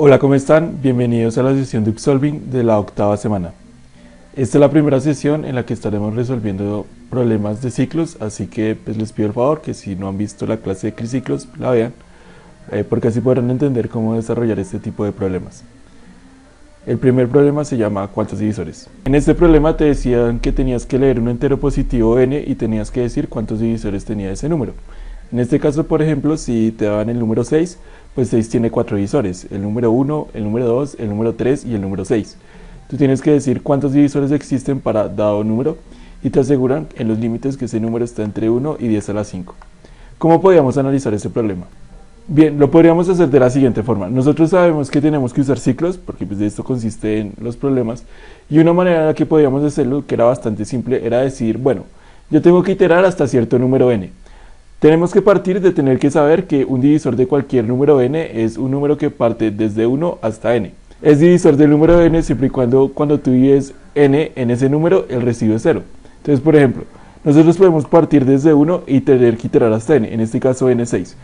Hola, ¿cómo están? Bienvenidos a la sesión de Upsolving de la octava semana. Esta es la primera sesión en la que estaremos resolviendo problemas de ciclos, así que pues les pido el favor que si no han visto la clase de ciclos, la vean, porque así podrán entender cómo desarrollar este tipo de problemas. El primer problema se llama ¿cuántos divisores? En este problema te decían que tenías que leer un entero positivo n y tenías que decir cuántos divisores tenía ese número. En este caso, por ejemplo, si te daban el número 6, pues 6 tiene 4 divisores, el número 1, el número 2, el número 3 y el número 6. Tú tienes que decir cuántos divisores existen para dado número y te aseguran en los límites que ese número está entre 1 y 10 a la 5. ¿Cómo podríamos analizar ese problema? Bien, lo podríamos hacer de la siguiente forma. Nosotros sabemos que tenemos que usar ciclos, porque pues de esto consiste en los problemas, y una manera en la que podríamos hacerlo, que era bastante simple, era decir, bueno, yo tengo que iterar hasta cierto número n. Tenemos que partir de tener que saber que un divisor de cualquier número n es un número que parte desde 1 hasta n. Es divisor del número n siempre y cuando tú divides n en ese número, el residuo es 0. Entonces, por ejemplo, nosotros podemos partir desde 1 y tener que iterar hasta n, en este caso n6.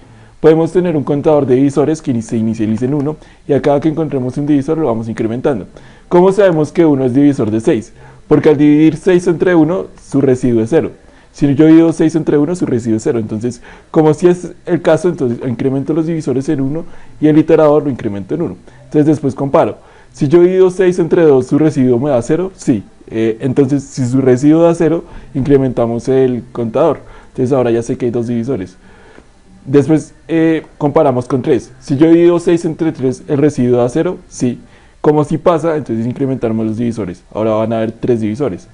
Podemos tener un contador de divisores que se inicialice en 1 y a cada que encontremos un divisor lo vamos incrementando. ¿Cómo sabemos que 1 es divisor de 6? Porque al dividir 6 entre 1, su residuo es 0. Si yo divido 6 entre 1, su residuo es 0. Entonces, como si es el caso, entonces incremento los divisores en 1 y el iterador lo incremento en 1. Entonces después comparo. Si yo divido 6 entre 2, ¿su residuo me da 0? Sí. Entonces, si su residuo da 0, incrementamos el contador. Entonces ahora ya sé que hay dos divisores. Después comparamos con 3. Si yo divido 6 entre 3, ¿el residuo da 0? Sí. Como si pasa, entonces incrementamos los divisores. Ahora van a haber 3 divisores.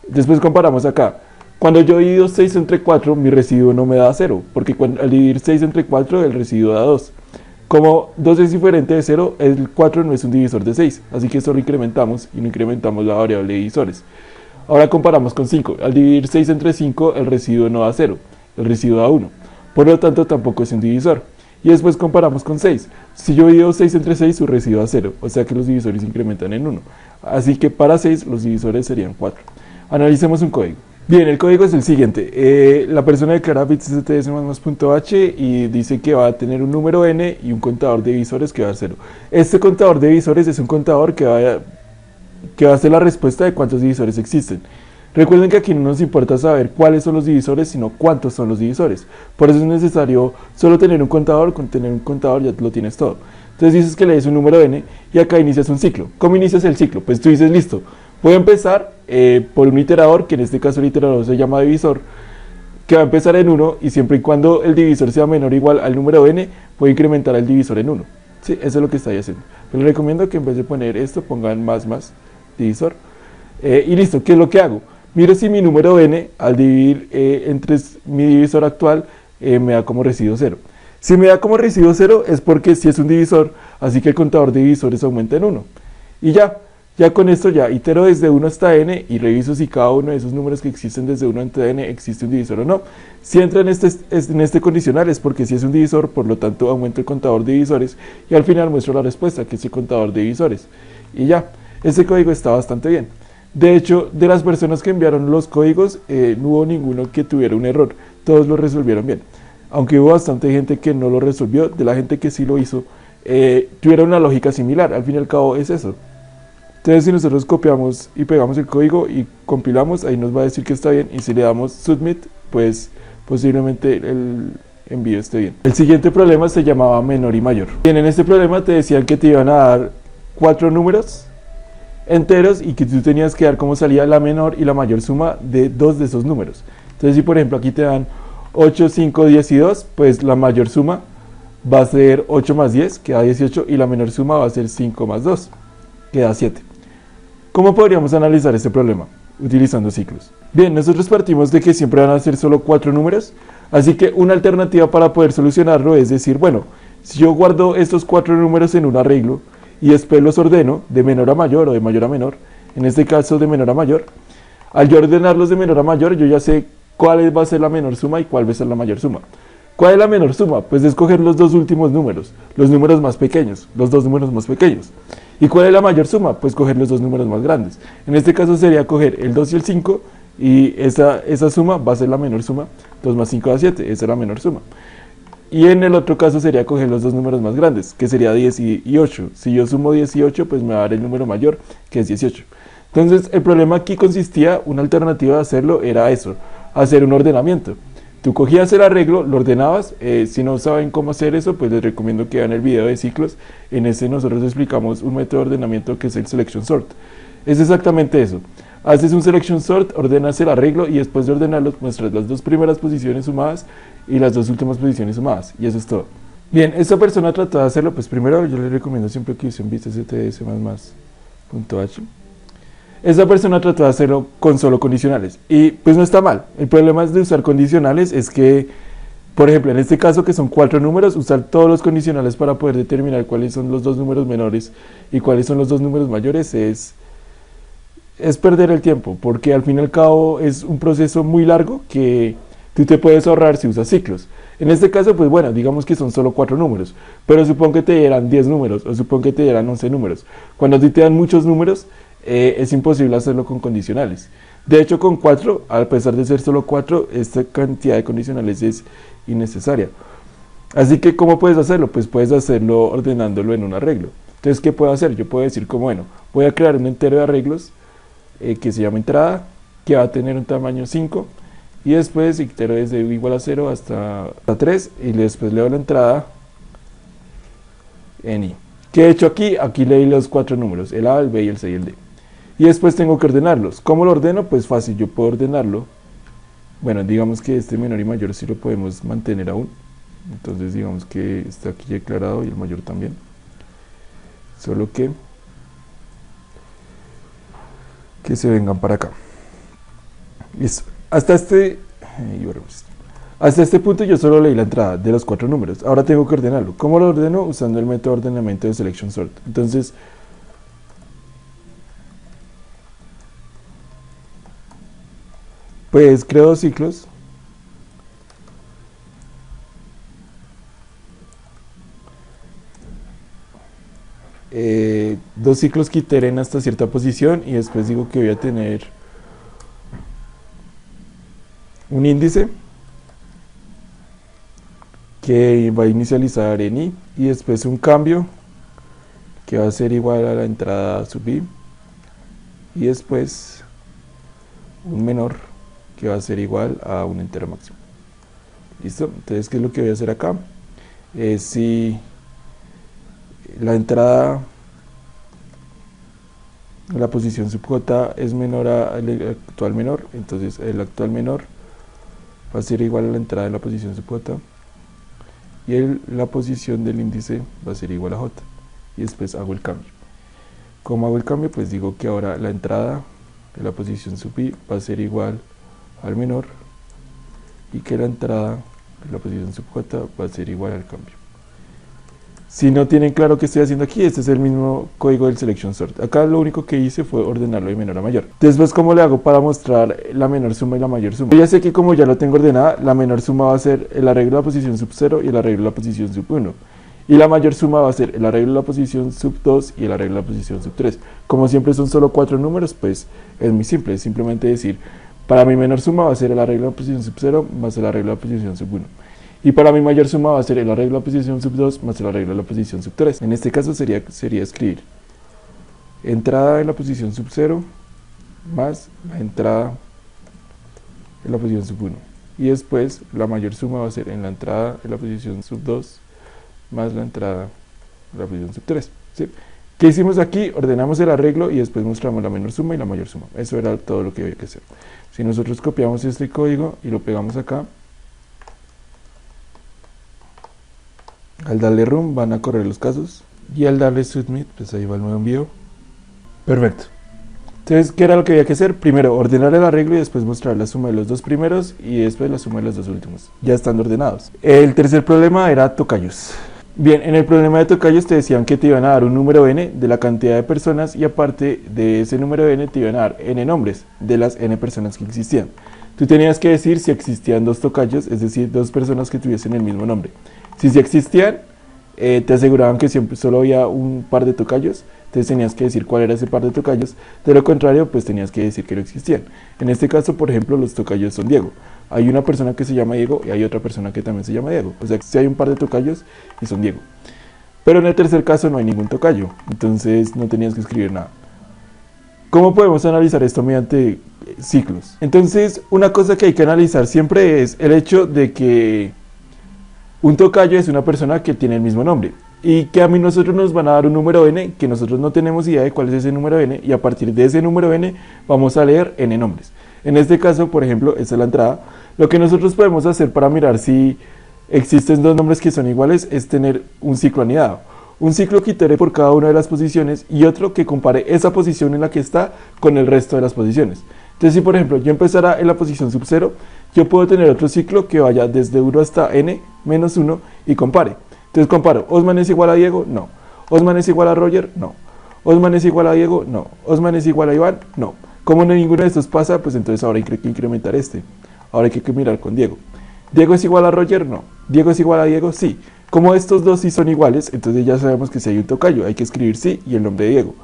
Después comparamos acá. Cuando yo divido 6 entre 4, mi residuo no me da 0, porque al dividir 6 entre 4, el residuo da 2. Como 2 es diferente de 0, el 4 no es un divisor de 6, así que solo incrementamos y no incrementamos la variable de divisores. Ahora comparamos con 5. Al dividir 6 entre 5, el residuo no da 0, el residuo da 1. Por lo tanto, tampoco es un divisor. Y después comparamos con 6. Si yo divido 6 entre 6, su residuo da 0, o sea que los divisores incrementan en 1. Así que para 6, los divisores serían 4. Analicemos un código. Bien, el código es el siguiente. La persona declara bits stds++.h y dice que va a tener un número n y un contador de divisores que va a ser 0. Este contador de divisores es un contador que va a ser la respuesta de cuántos divisores existen. Recuerden que aquí no nos importa saber cuáles son los divisores, sino cuántos son los divisores. Por eso es necesario solo tener un contador. Con tener un contador ya lo tienes todo. Entonces dices que le des un número n y acá inicias un ciclo. ¿Cómo inicias el ciclo? Pues tú dices, listo, voy a empezar por un iterador, que en este caso el iterador se llama divisor, que va a empezar en 1 y siempre y cuando el divisor sea menor o igual al número n, voy a incrementar el divisor en 1. ¿Sí? Eso es lo que estoy haciendo. Pero les recomiendo que en vez de poner esto, pongan más divisor. Y listo, ¿qué es lo que hago? Miro si mi número n, al dividir entre mi divisor actual, me da como residuo 0. Si me da como residuo 0 es porque sí es un divisor, así que el contador de divisores aumenta en 1. Y ya con esto ya itero desde 1 hasta n y reviso si cada uno de esos números que existen desde 1 hasta n existe un divisor o no. Si entra en este condicional es porque si es un divisor, por lo tanto aumento el contador de divisores y al final muestro la respuesta, que es el contador de divisores. Y ya, este código está bastante bien. De hecho, de las personas que enviaron los códigos, no hubo ninguno que tuviera un error, todos lo resolvieron bien. Aunque hubo bastante gente que no lo resolvió, de la gente que sí lo hizo, tuvieron una lógica similar, al fin y al cabo es eso. Entonces si nosotros copiamos y pegamos el código y compilamos, ahí nos va a decir que está bien, y si le damos submit, pues posiblemente el envío esté bien. El siguiente problema se llamaba menor y mayor. Bien, en este problema te decían que te iban a dar 4 números enteros y que tú tenías que dar cómo salía la menor y la mayor suma de 2 de esos números. Entonces si por ejemplo aquí te dan 8, 5, 10 y 2, pues la mayor suma va a ser 8 más 10, que da 18, y la menor suma va a ser 5 más 2, que da 7. ¿Cómo podríamos analizar este problema? Utilizando ciclos. Bien, nosotros partimos de que siempre van a ser solo 4 números, así que una alternativa para poder solucionarlo es decir, bueno, si yo guardo estos 4 números en un arreglo y después los ordeno de menor a mayor o de mayor a menor, en este caso de menor a mayor, al yo ordenarlos de menor a mayor, yo ya sé cuál va a ser la menor suma y cuál va a ser la mayor suma. ¿Cuál es la menor suma? Pues escoger los dos últimos números, los números más pequeños, los dos números más pequeños. ¿Y cuál es la mayor suma? Pues coger los dos números más grandes. En este caso sería coger el 2 y el 5 y esa suma va a ser la menor suma. 2 más 5 da 7, esa es la menor suma. Y en el otro caso sería coger los dos números más grandes, que sería 10 y 8. Si yo sumo 10 y 8, pues me va a dar el número mayor, que es 18. Entonces, el problema aquí consistía, una alternativa de hacerlo era eso, hacer un ordenamiento. Tú cogías el arreglo, lo ordenabas. Si no saben cómo hacer eso, pues les recomiendo que vean el video de ciclos. En ese nosotros explicamos un método de ordenamiento que es el selection sort. Es exactamente eso. Haces un selection sort, ordenas el arreglo y después de ordenarlo muestras las dos primeras posiciones sumadas y las dos últimas posiciones sumadas. Y eso es todo. Bien, esta persona trató de hacerlo, pues primero yo les recomiendo siempre que usen VistSTS++.h. Esta persona trató de hacerlo con solo condicionales y pues no está mal. El problema de usar condicionales es que, por ejemplo, en este caso que son 4 números, usar todos los condicionales para poder determinar cuáles son los dos números menores y cuáles son los dos números mayores es perder el tiempo, porque al fin y al cabo es un proceso muy largo que tú te puedes ahorrar si usas ciclos. En este caso, pues bueno, digamos que son solo 4 números, pero supongo que te dieran 10 números o supongo que te dieran 11 números. Cuando a ti te dan muchos números, es imposible hacerlo con condicionales. De hecho, con 4, a pesar de ser solo 4, esta cantidad de condicionales es innecesaria. Así que, ¿cómo puedes hacerlo? Pues puedes hacerlo ordenándolo en un arreglo. Entonces, ¿qué puedo hacer? Yo puedo decir como, bueno, voy a crear un entero de arreglos que se llama entrada, que va a tener un tamaño 5, y después itero desde igual a 0 hasta 3, y después leo la entrada en i. ¿Qué he hecho aquí? Aquí leí los 4 números, el A, el B y el C y el D. Y después tengo que ordenarlos. ¿Cómo lo ordeno? Pues fácil, yo puedo ordenarlo. Bueno, digamos que este menor y mayor sí lo podemos mantener aún. Entonces digamos que está aquí declarado y el mayor también. Solo que se vengan para acá. Listo. Hasta este punto yo solo leí la entrada de los 4 números. Ahora tengo que ordenarlo. ¿Cómo lo ordeno? Usando el método de ordenamiento de selection sort. Entonces, pues creo dos ciclos. Dos ciclos que iteren hasta cierta posición y después digo que voy a tener un índice que va a inicializar en i y después un cambio que va a ser igual a la entrada sub i y después un menor que va a ser igual a un entero máximo. ¿Listo? Entonces, ¿qué es lo que voy a hacer acá? Si la entrada, la posición sub j es menor al actual menor, entonces el actual menor va a ser igual a la entrada de la posición sub j y la posición del índice va a ser igual a j y después hago el cambio. ¿Cómo hago el cambio? Pues digo que ahora la entrada de la posición sub i va a ser igual al menor y que la entrada de la posición sub j va a ser igual al cambio. Si no tienen claro qué estoy haciendo aquí, este es el mismo código del selection sort. Acá lo único que hice fue ordenarlo de menor a mayor. Después, ¿cómo le hago para mostrar la menor suma y la mayor suma? Yo ya sé que como ya lo tengo ordenada, la menor suma va a ser el arreglo de la posición sub 0 y el arreglo de la posición sub 1. Y la mayor suma va a ser el arreglo de la posición sub 2 y el arreglo de la posición sub 3. Como siempre son solo 4 números, pues es muy simple. Es simplemente decir, para mi menor suma va a ser el arreglo de la posición sub 0 más el arreglo de la posición sub 1. Y para mi mayor suma va a ser el arreglo de la posición sub 2 más el arreglo de la posición sub 3. En este caso sería escribir entrada de la posición sub 0 más la entrada de la posición sub 1. Y después la mayor suma va a ser en la entrada de la posición sub 2 más la entrada de la posición sub 3. ¿Sí? ¿Qué hicimos aquí? Ordenamos el arreglo y después mostramos la menor suma y la mayor suma. Eso era todo lo que había que hacer. Si nosotros copiamos este código y lo pegamos acá, al darle run van a correr los casos y al darle submit pues ahí va el nuevo envío. Perfecto. Entonces, ¿qué era lo que había que hacer? Primero ordenar el arreglo y después mostrar la suma de los dos primeros y después la suma de los dos últimos. Ya están ordenados. El tercer problema era tocayos. Bien, en el problema de tocayos te decían que te iban a dar un número n de la cantidad de personas y aparte de ese número n te iban a dar n nombres de las n personas que existían. Tú tenías que decir si existían dos tocayos, es decir, dos personas que tuviesen el mismo nombre. Si sí existían, te aseguraban que siempre solo había un par de tocayos, entonces tenías que decir cuál era ese par de tocayos, de lo contrario pues tenías que decir que no existían. En este caso, por ejemplo, los tocayos son Diego. Hay una persona que se llama Diego y hay otra persona que también se llama Diego, o sea, si hay un par de tocayos y son Diego. Pero en el tercer caso no hay ningún tocayo, entonces no tenías que escribir nada. ¿Cómo podemos analizar esto mediante ciclos? Entonces, una cosa que hay que analizar siempre es el hecho de que un tocayo es una persona que tiene el mismo nombre y que a nosotros nos van a dar un número n que nosotros no tenemos idea de cuál es ese número n, y a partir de ese número n vamos a leer n nombres. En este caso, por ejemplo, esta es la entrada. Lo que nosotros podemos hacer para mirar si existen dos nombres que son iguales es tener un ciclo anidado. Un ciclo que itere por cada una de las posiciones y otro que compare esa posición en la que está con el resto de las posiciones. Entonces, si por ejemplo yo empezara en la posición sub 0, yo puedo tener otro ciclo que vaya desde 1 hasta n menos 1 y compare. Entonces comparo, ¿Osman es igual a Diego? No. ¿Osman es igual a Roger? No. ¿Osman es igual a Diego? No. ¿Osman es igual a Iván? No. Como no ninguno de estos pasa, pues entonces ahora hay que incrementar este. Ahora hay que mirar con Diego. ¿Diego es igual a Roger? No. ¿Diego es igual a Diego? Sí. Como estos dos sí son iguales, entonces ya sabemos que si hay un tocayo, hay que escribir sí y el nombre de Diego.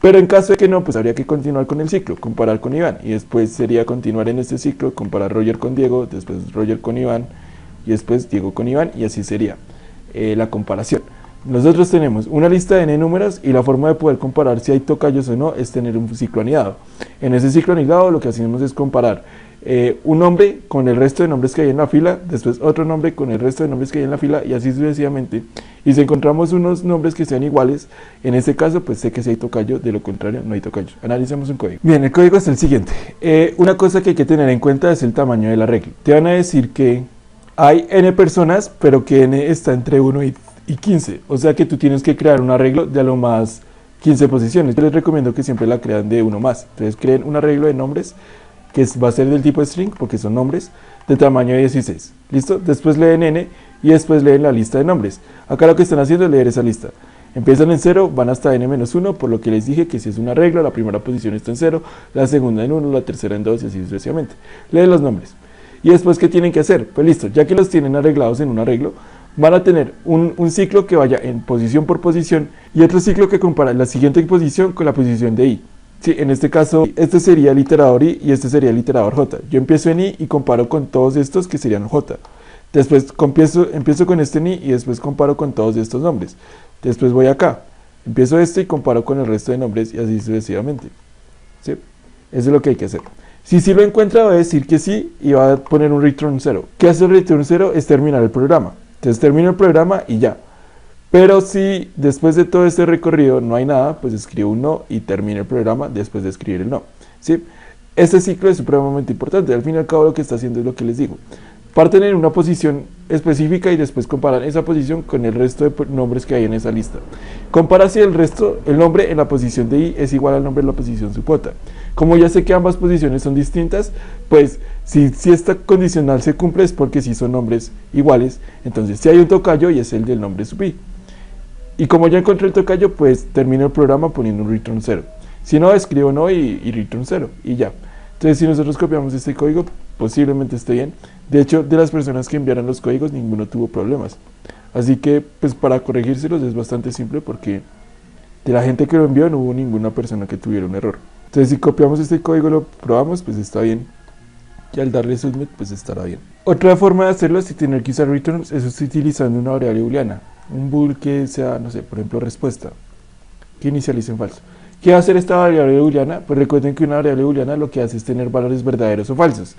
Pero en caso de que no, pues habría que continuar con el ciclo, comparar con Iván, y después sería continuar en este ciclo, comparar Roger con Diego, después Roger con Iván, y después Diego con Iván, y así sería la comparación. Nosotros tenemos una lista de n números y la forma de poder comparar si hay tocayos o no es tener un ciclo anidado. En ese ciclo anidado lo que hacemos es comparar un nombre con el resto de nombres que hay en la fila, después otro nombre con el resto de nombres que hay en la fila y así sucesivamente. Y si encontramos unos nombres que sean iguales, en este caso pues sé que sí hay tocayo, de lo contrario no hay tocayo. Analicemos un código. Bien, el código es el siguiente. Una cosa que hay que tener en cuenta es el tamaño del arreglo. Te van a decir que hay n personas, pero que n está entre 1 y 15, o sea que tú tienes que crear un arreglo de a lo más 15 posiciones. Yo les recomiendo que siempre la crean de uno más. Entonces creen un arreglo de nombres que va a ser del tipo string, porque son nombres, de tamaño 16. ¿Listo? Después leen n y después leen la lista de nombres. Acá lo que están haciendo es leer esa lista. Empiezan en 0, van hasta n-1, por lo que les dije que si es un arreglo, la primera posición está en 0, la segunda en 1, la tercera en 2 y así sucesivamente. Leen los nombres. Y después, ¿qué tienen que hacer? Pues listo, ya que los tienen arreglados en un arreglo, van a tener un ciclo que vaya en posición por posición y otro ciclo que compara la siguiente posición con la posición de i. Sí, en este caso, este sería el iterador i y este sería el iterador j. Yo empiezo en i y comparo con todos estos que serían j. Después empiezo con este en i y después comparo con todos estos nombres. Después voy acá, empiezo este y comparo con el resto de nombres y así sucesivamente. ¿Sí? Eso es lo que hay que hacer. Si sí lo encuentra, va a decir que sí y va a poner un return 0. ¿Qué hace el return 0? Es terminar el programa. Entonces termino el programa y ya. Pero si después de todo este recorrido no hay nada, pues escribo un no y termino el programa después de escribir el no. ¿Sí? Este ciclo es supremamente importante. Al fin y al cabo lo que está haciendo es lo que les digo. Parten en una posición específica y después comparan esa posición con el resto de nombres que hay en esa lista. Compara si el nombre en la posición de i es igual al nombre en la posición sub j. Como ya sé que ambas posiciones son distintas, pues si esta condicional se cumple es porque si son nombres iguales, entonces si hay un tocayo y es el del nombre sub i. Y como ya encontré el tocayo, pues termino el programa poniendo un return 0. Si no, escribo no y return 0 y ya. Entonces si nosotros copiamos este código, posiblemente esté bien. De hecho, de las personas que enviaron los códigos, ninguno tuvo problemas. Así que, pues para corregírselos es bastante simple porque de la gente que lo envió no hubo ninguna persona que tuviera un error. Entonces si copiamos este código y lo probamos, pues está bien. Y al darle submit, pues estará bien. Otra forma de hacerlo sin tener que usar returns es utilizando una variable booleana. Un bool que sea, no sé, por ejemplo, respuesta, que inicialice en falso. ¿Qué va a hacer esta variable booleana? Pues recuerden que una variable booleana lo que hace es tener valores verdaderos o falsos.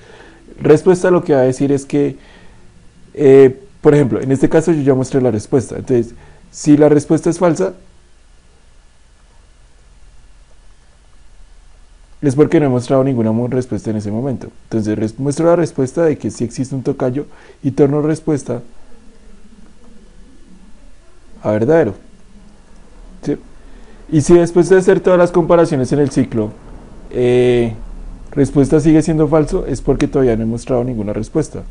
Respuesta lo que va a decir es que, por ejemplo, en este caso yo ya mostré la respuesta. Entonces, si la respuesta es falsa, es porque no he mostrado ninguna respuesta en ese momento. Entonces muestro la respuesta de que sí existe un tocayo y torno respuesta a verdadero. ¿Sí? Y si después de hacer todas las comparaciones en el ciclo, respuesta sigue siendo falso, es porque todavía no he mostrado ninguna respuesta.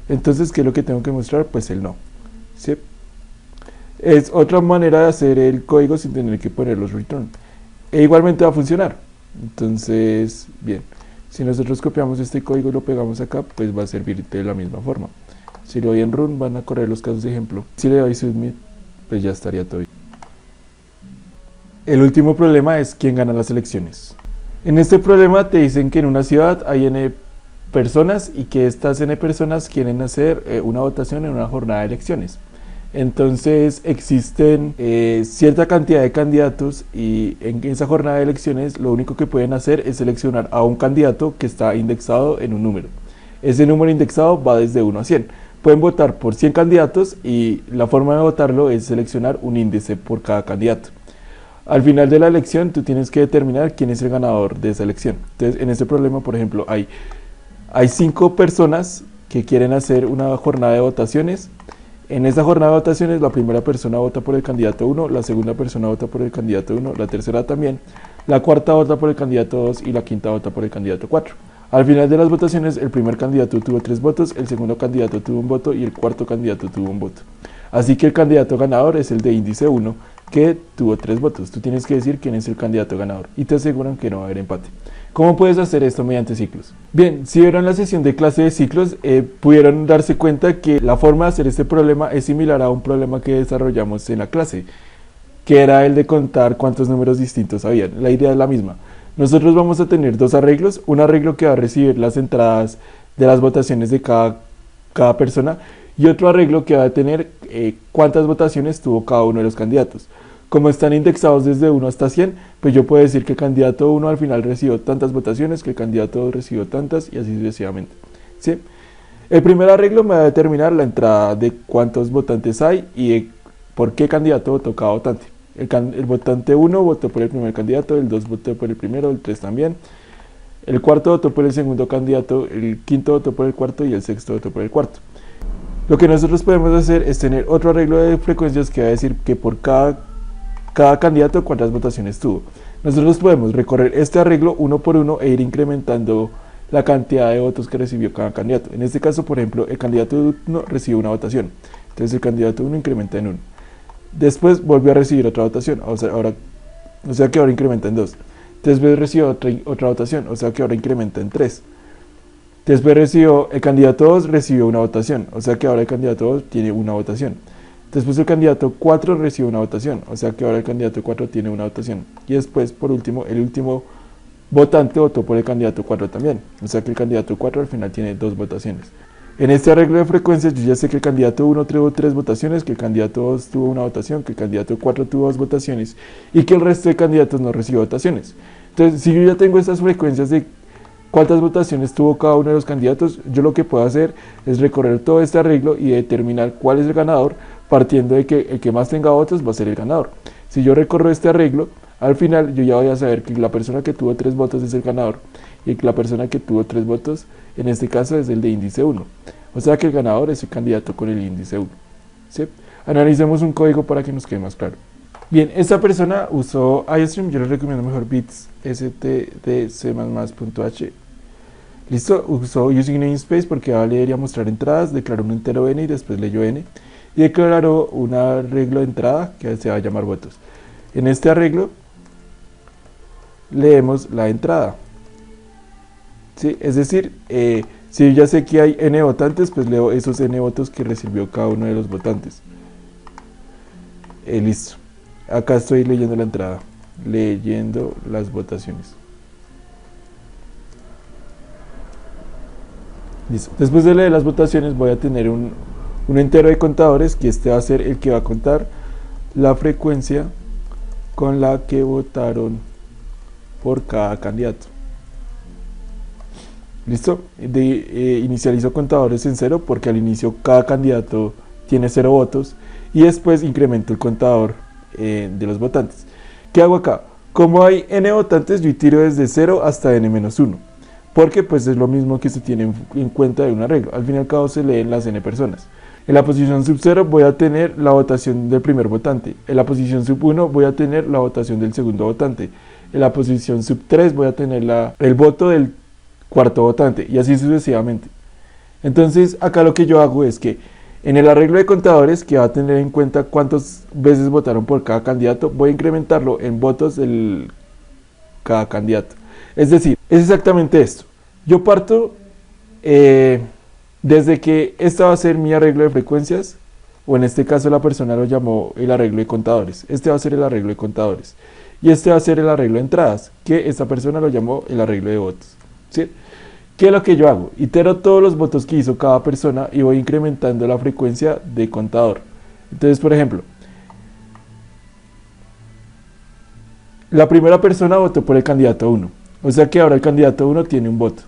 Entonces, ¿qué es lo que tengo que mostrar? Pues el no. ¿Sí? Es otra manera de hacer el código sin tener que poner los return. E igualmente va a funcionar. Entonces, bien, si nosotros copiamos este código y lo pegamos acá, pues va a servir de la misma forma. Si le doy en Run van a correr los casos de ejemplo. Si le doy Submit, pues ya estaría todo bien. El último problema es quién gana las elecciones. En este problema te dicen que en una ciudad hay N personas y que estas N personas quieren hacer una votación en una jornada de elecciones. Entonces existen cierta cantidad de candidatos y en esa jornada de elecciones lo único que pueden hacer es seleccionar a un candidato que está indexado en un número. Ese número indexado va desde 1 a 100. Pueden votar por 100 candidatos y la forma de votarlo es seleccionar un índice por cada candidato. Al final de la elección tú tienes que determinar quién es el ganador de esa elección. Entonces en este problema, por ejemplo, hay 5 personas que quieren hacer una jornada de votaciones. En esta jornada de votaciones la primera persona vota por el candidato 1, la segunda persona vota por el candidato 1, la tercera también, la cuarta vota por el candidato 2 y la quinta vota por el candidato 4. Al final de las votaciones el primer candidato tuvo 3 votos, el segundo candidato tuvo un voto y el cuarto candidato tuvo un voto. Así que el candidato ganador es el de índice 1 que tuvo 3 votos. Tú tienes que decir quién es el candidato ganador y te aseguran que no va a haber empate. ¿Cómo puedes hacer esto mediante ciclos? Bien, si vieron la sesión de clase de ciclos, pudieron darse cuenta que la forma de hacer este problema es similar a un problema que desarrollamos en la clase, que era el de contar cuántos números distintos había. La idea es la misma. Nosotros vamos a tener 2 arreglos, un arreglo que va a recibir las entradas de las votaciones de cada persona y otro arreglo que va a tener cuántas votaciones tuvo cada uno de los candidatos. Como están indexados desde 1 hasta 100, pues yo puedo decir que el candidato 1 al final recibió tantas votaciones, que el candidato 2 recibió tantas y así sucesivamente. ¿Sí? El primer arreglo me va a determinar la entrada de cuántos votantes hay y de por qué candidato votó cada votante. El votante 1 votó por el primer candidato, el 2 votó por el primero, el 3 también. El cuarto votó por el segundo candidato, el quinto votó por el cuarto y el sexto votó por el cuarto. Lo que nosotros podemos hacer es tener otro arreglo de frecuencias que va a decir que por cada candidato cuántas votaciones tuvo. Nosotros podemos recorrer este arreglo uno por uno e ir incrementando la cantidad de votos que recibió cada candidato. En este caso, por ejemplo, el candidato 1 recibió una votación, entonces el candidato 1 incrementa en 1. Después volvió a recibir otra votación, o sea que ahora incrementa en 2. Después recibió otra votación, o sea que ahora incrementa en 3. Después el candidato 2 recibió una votación, o sea que ahora el candidato 2 tiene una votación. Después el candidato 4 recibe una votación, o sea que ahora el candidato 4 tiene una votación. Y después, por último, el último votante votó por el candidato 4 también, o sea que el candidato 4 al final tiene 2 votaciones. En este arreglo de frecuencias yo ya sé que el candidato 1 tuvo 3 votaciones, que el candidato 2 tuvo una votación, que el candidato 4 tuvo 2 votaciones y que el resto de candidatos no recibió votaciones. Entonces, si yo ya tengo estas frecuencias de cuántas votaciones tuvo cada uno de los candidatos, yo lo que puedo hacer es recorrer todo este arreglo y determinar cuál es el ganador, partiendo de que el que más tenga votos va a ser el ganador. Si yo recorro este arreglo, al final yo ya voy a saber que la persona que tuvo 3 votos es el ganador y que la persona que tuvo 3 votos, en este caso es el de índice 1. O sea que el ganador es el candidato con el índice 1. ¿Sí? Analicemos un código para que nos quede más claro. Bien, esta persona usó IOStream, yo les recomiendo mejor bits stdc++.h. Listo, usó using namespace porque va a leer y a mostrar entradas, declaró un entero n y después leyó n. Y declaró un arreglo de entrada que se va a llamar votos. En este arreglo leemos la entrada. ¿Sí? Es decir, si yo ya sé que hay n votantes, pues leo esos n votos que recibió cada uno de los votantes. Listo. Acá estoy leyendo la entrada, leyendo las votaciones. Listo. Después de leer las votaciones voy a tener un entero de contadores, que este va a ser el que va a contar la frecuencia con la que votaron por cada candidato. ¿Listo? Inicializo contadores en 0 porque al inicio cada candidato tiene 0 votos y después incremento el contador de los votantes. ¿Qué hago acá? Como hay n votantes, yo tiro desde 0 hasta n-1 porque pues es lo mismo que se tiene en cuenta de un arreglo. Al fin y al cabo se leen las n personas. En la posición sub 0 voy a tener la votación del primer votante. En la posición sub 1 voy a tener la votación del segundo votante. En la posición sub 3 voy a tener el voto del cuarto votante y así sucesivamente. Entonces acá lo que yo hago es que en el arreglo de contadores, que va a tener en cuenta cuántas veces votaron por cada candidato, voy a incrementarlo en votos de cada candidato. Es decir, es exactamente esto. Yo parto Desde que esta va a ser mi arreglo de frecuencias, o en este caso la persona lo llamó el arreglo de contadores. Este va a ser el arreglo de contadores. Y este va a ser el arreglo de entradas, que esta persona lo llamó el arreglo de votos. ¿Sí? ¿Qué es lo que yo hago? Itero todos los votos que hizo cada persona y voy incrementando la frecuencia de contador. Entonces, por ejemplo, la primera persona votó por el candidato 1, o sea que ahora el candidato 1 tiene un voto.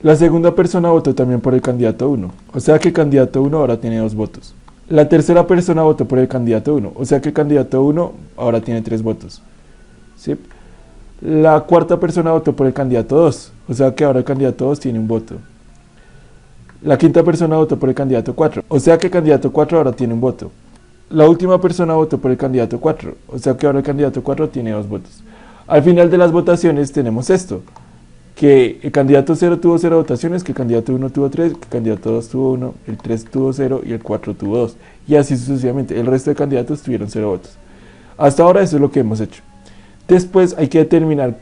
La segunda persona votó también por el candidato 1, o sea que el candidato 1 ahora tiene 2 votos. La tercera persona votó por el candidato 1, o sea que el candidato 1 ahora tiene 3 votos. ¿Sí? La cuarta persona votó por el candidato 2, o sea que ahora el candidato 2 tiene un voto. La quinta persona votó por el candidato 4, o sea que el candidato 4 ahora tiene un voto. La última persona votó por el candidato 4, o sea que ahora el candidato 4 tiene 2 votos. Al final de las votaciones tenemos esto, que el candidato 0 tuvo 0 votaciones, que el candidato 1 tuvo 3, que el candidato 2 tuvo 1, el 3 tuvo 0 y el 4 tuvo 2. Y así sucesivamente, el resto de candidatos tuvieron 0 votos. Hasta ahora eso es lo que hemos hecho. Después hay que determinar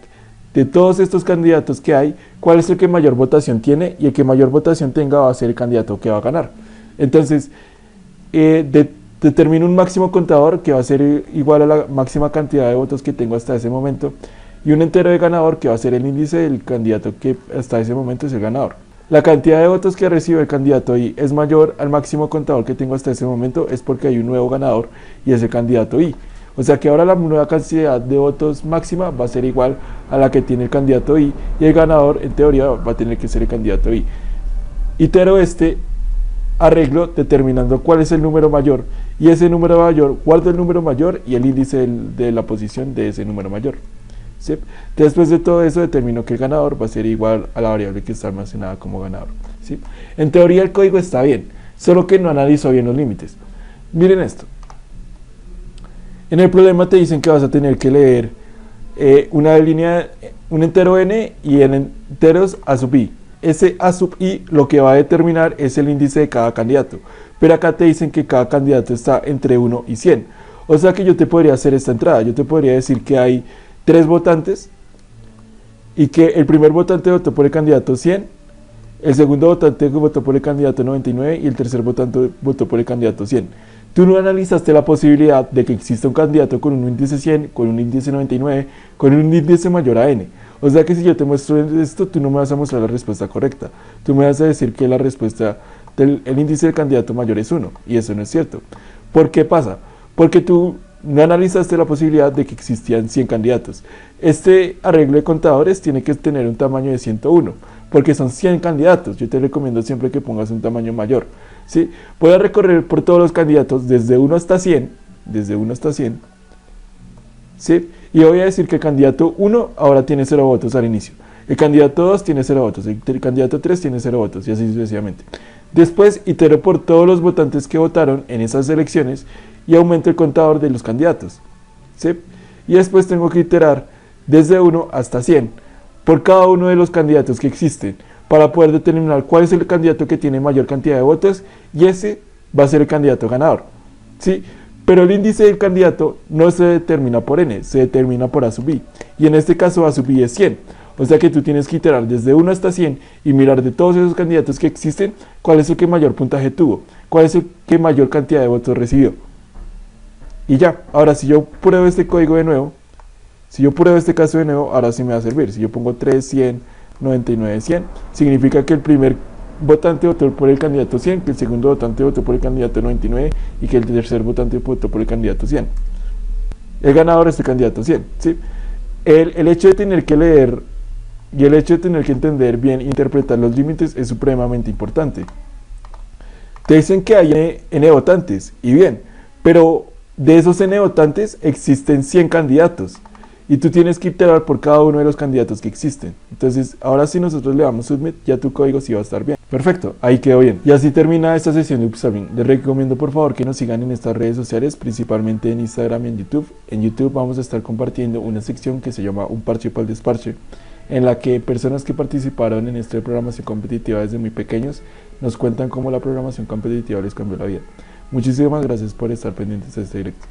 de todos estos candidatos que hay, cuál es el que mayor votación tiene, y el que mayor votación tenga va a ser el candidato que va a ganar. Entonces, determino un máximo contador que va a ser igual a la máxima cantidad de votos que tengo hasta ese momento, y un entero de ganador que va a ser el índice del candidato que hasta ese momento es el ganador. La cantidad de votos que recibe el candidato I es mayor al máximo contador que tengo hasta ese momento, es porque hay un nuevo ganador y es el candidato I. O sea que ahora la nueva cantidad de votos máxima va a ser igual a la que tiene el candidato I, y el ganador en teoría va a tener que ser el candidato I. Itero este arreglo determinando cuál es el número mayor, y ese número mayor guardo el número mayor y el índice de la posición de ese número mayor. ¿Sí? Después de todo eso determino que el ganador va a ser igual a la variable que está almacenada como ganador. ¿Sí? En teoría el código está bien, solo que no analizo bien los límites. Miren esto. En el problema te dicen que vas a tener que leer una línea, un entero n y en enteros a sub i. Ese a sub i lo que va a determinar es el índice de cada candidato, pero acá te dicen que cada candidato está entre 1 y 100. O sea que yo te podría hacer esta entrada, yo te podría decir que hay 3 votantes y que el primer votante votó por el candidato 100, el segundo votante votó por el candidato 99 y el tercer votante votó por el candidato 100. Tú no analizaste la posibilidad de que exista un candidato con un índice 100, con un índice 99, con un índice mayor a n. O sea que si yo te muestro esto, tú no me vas a mostrar la respuesta correcta. Tú me vas a decir que la respuesta del índice del candidato mayor es 1, y eso no es cierto. ¿Por qué pasa? Porque tú no analizaste la posibilidad de que existían 100 candidatos. Este arreglo de contadores tiene que tener un tamaño de 101, porque son 100 candidatos. Yo te recomiendo siempre que pongas un tamaño mayor. ¿Sí? Voy a recorrer por todos los candidatos desde 1 hasta 100, ¿sí? Y voy a decir que el candidato 1 ahora tiene 0 votos al inicio, el candidato 2 tiene 0 votos, el candidato 3 tiene 0 votos, y así sucesivamente. Después itero por todos los votantes que votaron en esas elecciones y aumento el contador de los candidatos, ¿sí? Y después tengo que iterar desde 1 hasta 100 por cada uno de los candidatos que existen, para poder determinar cuál es el candidato que tiene mayor cantidad de votos, y ese va a ser el candidato ganador, ¿sí? Pero el índice del candidato no se determina por n, se determina por a sub i, y en este caso a sub i es 100, o sea que tú tienes que iterar desde 1 hasta 100 y mirar de todos esos candidatos que existen, cuál es el que mayor puntaje tuvo, cuál es el que mayor cantidad de votos recibió. Y ya, ahora si yo pruebo este código de nuevo, si yo pruebo este caso de nuevo, ahora sí me va a servir. Si yo pongo 3, 100, 99, 100, significa que el primer votante votó por el candidato 100, que el segundo votante votó por el candidato 99 y que el tercer votante votó por el candidato 100. El ganador es el candidato 100, ¿sí? El hecho de tener que leer y el hecho de tener que entender bien e interpretar los límites es supremamente importante. Te dicen que hay n votantes, y bien, pero de esos n votantes existen 100 candidatos. Y tú tienes que iterar por cada uno de los candidatos que existen. Entonces, ahora si nosotros le damos submit, ya tu código sí va a estar bien. Perfecto, ahí quedó bien. Y así termina esta sesión de Upsolving. Les recomiendo por favor que nos sigan en estas redes sociales, principalmente en Instagram y en YouTube. En YouTube vamos a estar compartiendo una sección que se llama Un Parche para el Desparche, en la que personas que participaron en esta programación competitiva desde muy pequeños nos cuentan cómo la programación competitiva les cambió la vida. Muchísimas gracias por estar pendientes de este directo.